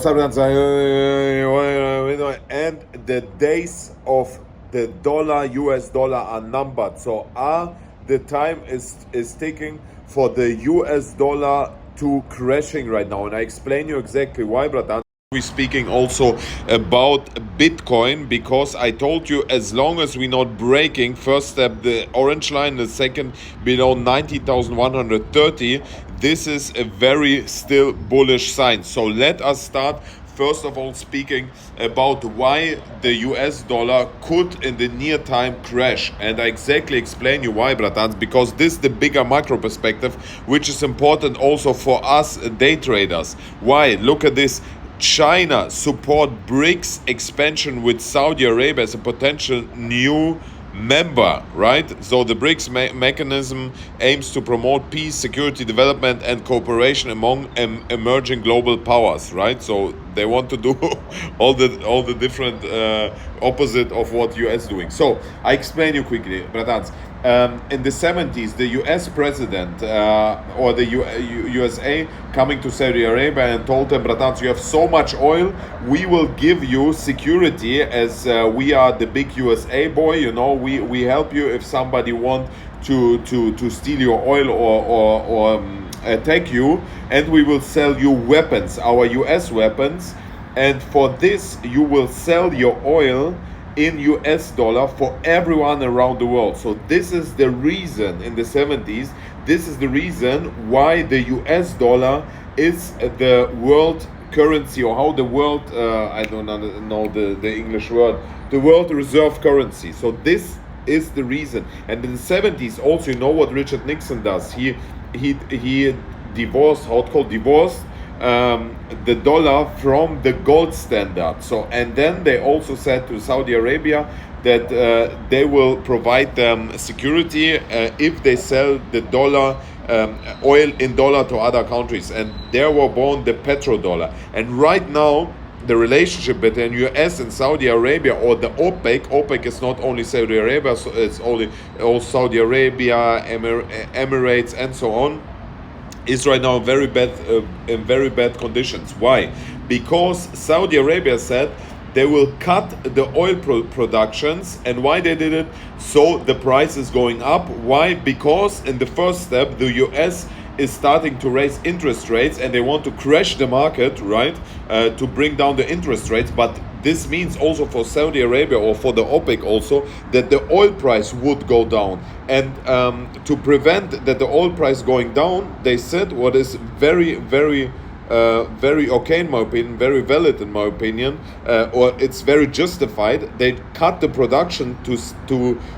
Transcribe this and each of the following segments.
Sometimes and the days of the dollar, US dollar are numbered. So the time is ticking for the US dollar to crashing right now. And I explain you exactly why, brother. We're speaking also about Bitcoin because I told you as long as we're not breaking first step the orange line, the second below 90,130, this is a very still bullish sign. So let us start first of all speaking about why the US dollar could in the near time crash. And I exactly explain you why, bratans, because this is the bigger macro perspective, which is important also for us day traders. Why? Look at this. China support BRICS expansion with Saudi Arabia as a potential new member, right? So the BRICS mechanism aims to promote peace, security, development, and cooperation among emerging global powers, right? So they want to do all the different opposite of what US doing. So I explain you quickly, bratans. In the 70s, the US president or the USA coming to Saudi Arabia and told them, bratans, you have so much oil, we will give you security as we are the big USA boy, you know, we help you if somebody want to steal your oil or attack you, and we will sell you weapons, our US weapons, and for this you will sell your oil in US dollar for everyone around the world. So this is the reason in the 70s, this is the reason why the US dollar is the world currency, or how the world, I don't know the English word, the world reserve currency. So this is the reason. And in the 70s also, you know what Richard Nixon does? He divorced, how it called, divorced the dollar from the gold standard. So, and then they also said to Saudi Arabia that they will provide them security if they sell the dollar, oil in dollar to other countries. And there were born the petrodollar. And right now, the relationship between US and Saudi Arabia, or the OPEC is not only Saudi Arabia, so it's only all Saudi Arabia, Emirates, and so on, is right now in very bad conditions. Why? Because Saudi Arabia said they will cut the oil productions. And why they did it? So the price is going up. Why? Because in the first step the US is starting to raise interest rates and they want to crash the market, right, to bring down the interest rates. But this means also for Saudi Arabia, or for the OPEC also, that the oil price would go down. And to prevent that the oil price going down, they said, what is very okay in my opinion, very valid in my opinion, or it's very justified. They cut the production to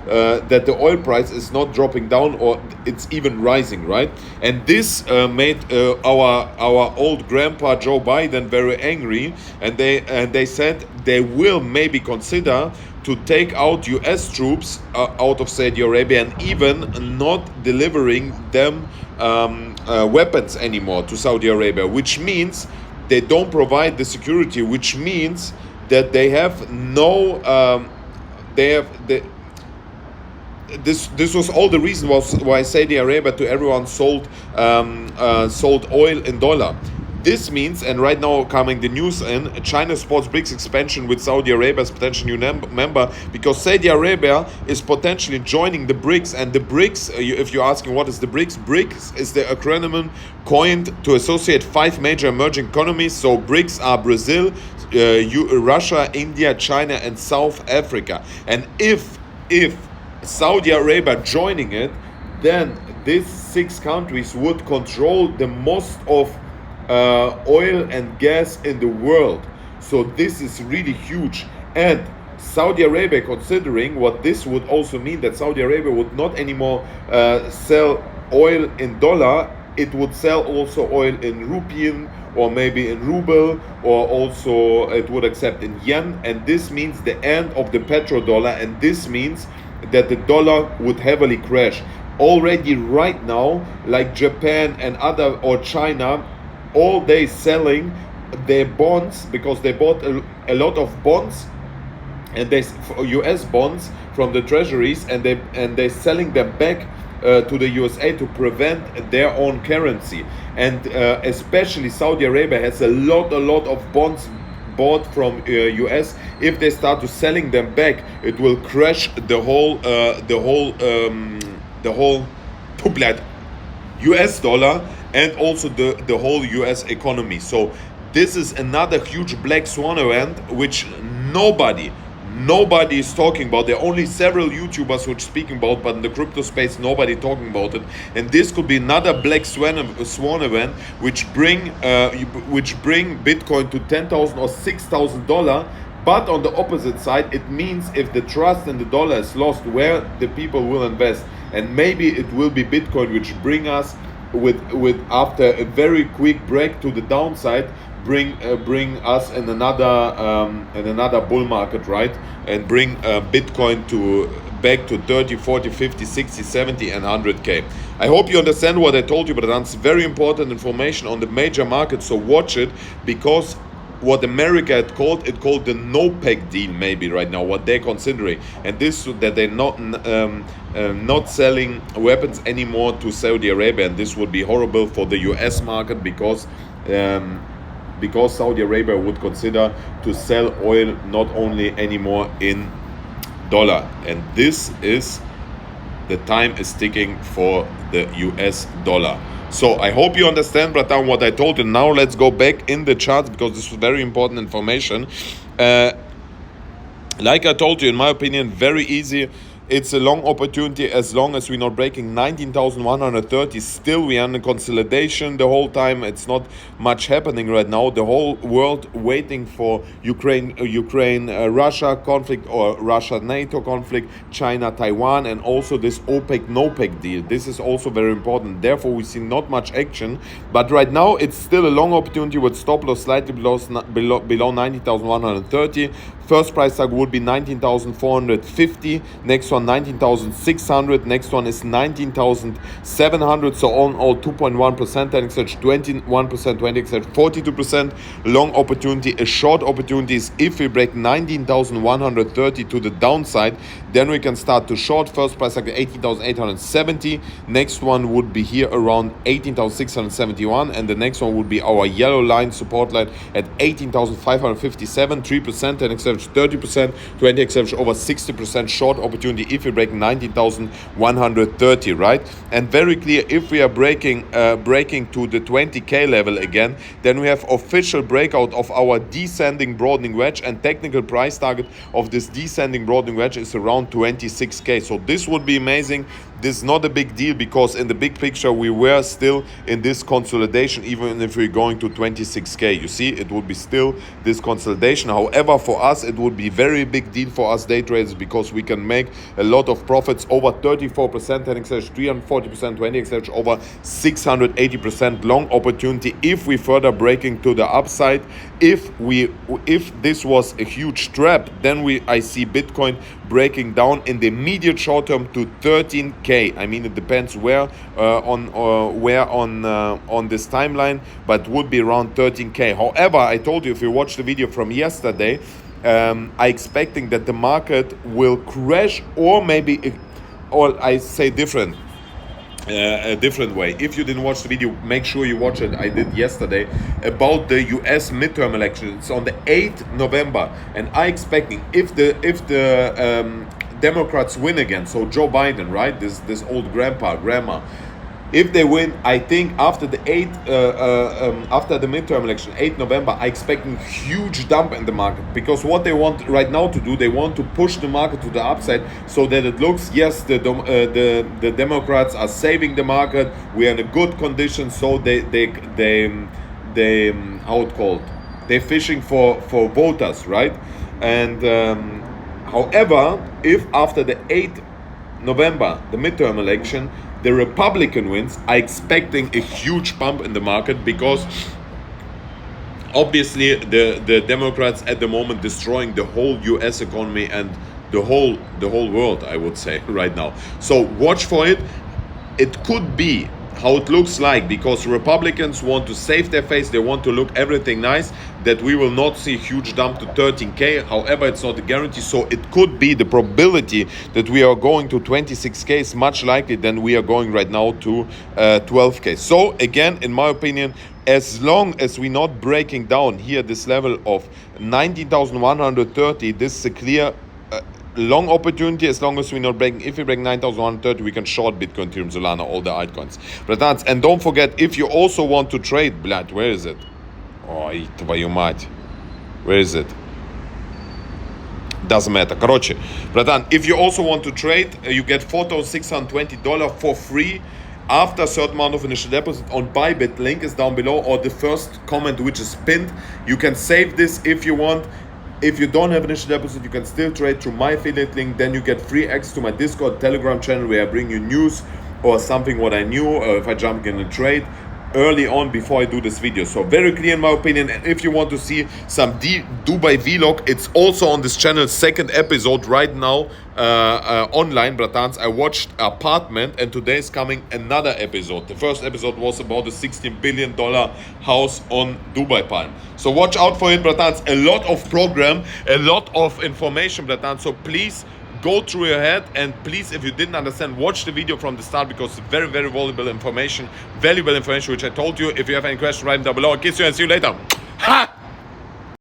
that the oil price is not dropping down, or it's even rising, right? And this made our old grandpa Joe Biden very angry, and they said they will maybe consider to take out US troops out of Saudi Arabia, and even not delivering them weapons anymore to Saudi Arabia, which means they don't provide the security, which means that they have no this was all the reason why Saudi Arabia to everyone sold oil in dollar. This means, and right now coming the news in, China supports BRICS expansion with Saudi Arabia as potential new member, because Saudi Arabia is potentially joining the BRICS. And the BRICS, if you're asking what is the BRICS, BRICS is the acronym coined to associate 5 major emerging economies. So BRICS are Brazil, Russia, India, China, and South Africa. And if Saudi Arabia joining it, then these 6 countries would control the most of oil and gas in the world. So this is really huge. And Saudi Arabia, considering what this would also mean, that Saudi Arabia would not anymore sell oil in dollar, it would sell also oil in rupiah, or maybe in ruble, or also it would accept in yen. And this means the end of the petrodollar, and this means that the dollar would heavily crash. Already right now, like Japan and other, or China, all day selling their bonds, because they bought a lot of bonds, and they US bonds from the treasuries, and they're selling them back to the USA to prevent their own currency. And especially Saudi Arabia has a lot of bonds bought from US. If they start to selling them back, it will crash the whole US dollar and also the whole US economy. So this is another huge black swan event which nobody is talking about. There are only several YouTubers who are speaking about, but in the crypto space nobody talking about it. And this could be another black swan event which bring Bitcoin to $10,000 or $6,000. But on the opposite side, it means if the trust in the dollar is lost, where the people will invest, and maybe it will be Bitcoin which bring us with after a very quick break to the downside, bring us in another bull market, right? And bring Bitcoin to back to 30, 40, 50, 60, 70 and 100k. I hope you understand what I told you, but that's very important information on the major markets, so watch it, because what America had called the no-peg deal maybe right now, what they're considering, and this that they're not selling weapons anymore to Saudi Arabia, and this would be horrible for the US market because Saudi Arabia would consider to sell oil not only anymore in dollar, and this is the time is ticking for the US dollar. So I hope you understand, Bratan, what I told you. Now let's go back in the charts, because this is very important information. Like I told you, in my opinion, very easy. It's a long opportunity as long as we're not breaking 19,130. Still, we are in consolidation the whole time. It's not much happening right now. The whole world waiting for Russia conflict, or Russia-NATO conflict, China-Taiwan, and also this OPEC-NOPEC deal. This is also very important. Therefore, we see not much action. But right now, it's still a long opportunity with stop loss slightly below 19,130. First price target would be 19,450. Next one 19,600. Next one is 19,700. So on all 2.1%, 10x 21%, 20x 42%. Long opportunity. A short opportunity is if we break 19,130 to the downside, then we can start to short. First price target 18,870. Next one would be here around 18,671, and the next one would be our yellow line support line at 18,557. 3%, 10x 30%, 20x over 60% short opportunity if we break 19,130, right? And very clear, if we are breaking to the 20k level again, then we have official breakout of our descending broadening wedge, and technical price target of this descending broadening wedge is around 26k. So this would be amazing. This is not a big deal, because in the big picture we were still in this consolidation. Even if we're going to 26k, you see, it would be still this consolidation. However, for us it would be very big deal for us day traders, because we can make a lot of profits, over 34%, 10x 340%, 20x over 680% long opportunity if we further breaking to the upside. If this was a huge trap, then I see Bitcoin breaking down in the immediate short term to 13k. I mean, it depends where on this timeline, but would be around 13k. However, I told you, if you watch the video from yesterday, I expecting that the market will crash, or maybe, or I say different. A different way. If you didn't watch the video, make sure you watch it. I did yesterday about the US midterm election. It's on the 8th November, and I expecting if the Democrats win again, so Joe Biden, right, this old grandma, if they win, I think after the after the midterm election, 8th November, I expecting huge dump in the market, because what they want right now to do, they want to push the market to the upside, so that it looks, yes, the Democrats are saving the market, we are in a good condition, so they how it called, they're fishing for voters, right? And however, if after the 8th November, the midterm election, the Republican wins, I expecting a huge bump in the market, because obviously the Democrats at the moment destroying the whole US economy and the whole world, I would say, right now. So watch for it. It could be how it looks like, because Republicans want to save their face, they want to look everything nice, that we will not see a huge dump to 13k. However, it's not a guarantee, so it could be the probability that we are going to 26k is much likely than we are going right now to 12k. So again, in my opinion, as long as we're not breaking down here this level of 19,130, this is a clear long opportunity. As long as we're not breaking, if we break 9,130, we can short Bitcoin, Ethereum, Solana, all the altcoins. Bratans, and don't forget, if you also want to trade, блядь, where is it? Ой, твою мать. Where is it? Doesn't matter. Короче, братан, if you also want to trade, you get $4,620 for free after a certain amount of initial deposit on Bybit. Link is down below, or the first comment which is pinned. You can save this if you want. If you don't have initial deposit, you can still trade through my affiliate link. Then you get free access to my Discord, Telegram channel, where I bring you news or something what I knew, if I jump in a trade early on before I do this video. So very clear in my opinion. And if you want to see some Dubai vlog, it's also on this channel, second episode right now, online, bratans. I watched Apartment, and today is coming another episode. The first episode was about the $16 billion house on Dubai Palm. So watch out for it, bratans. A lot of program, a lot of information, bratans. So please go through your head, and please, if you didn't understand, watch the video from the start, because it's very, very valuable information which I told you. If you have any questions, write them down below. I'll kiss you and see you later. Ha!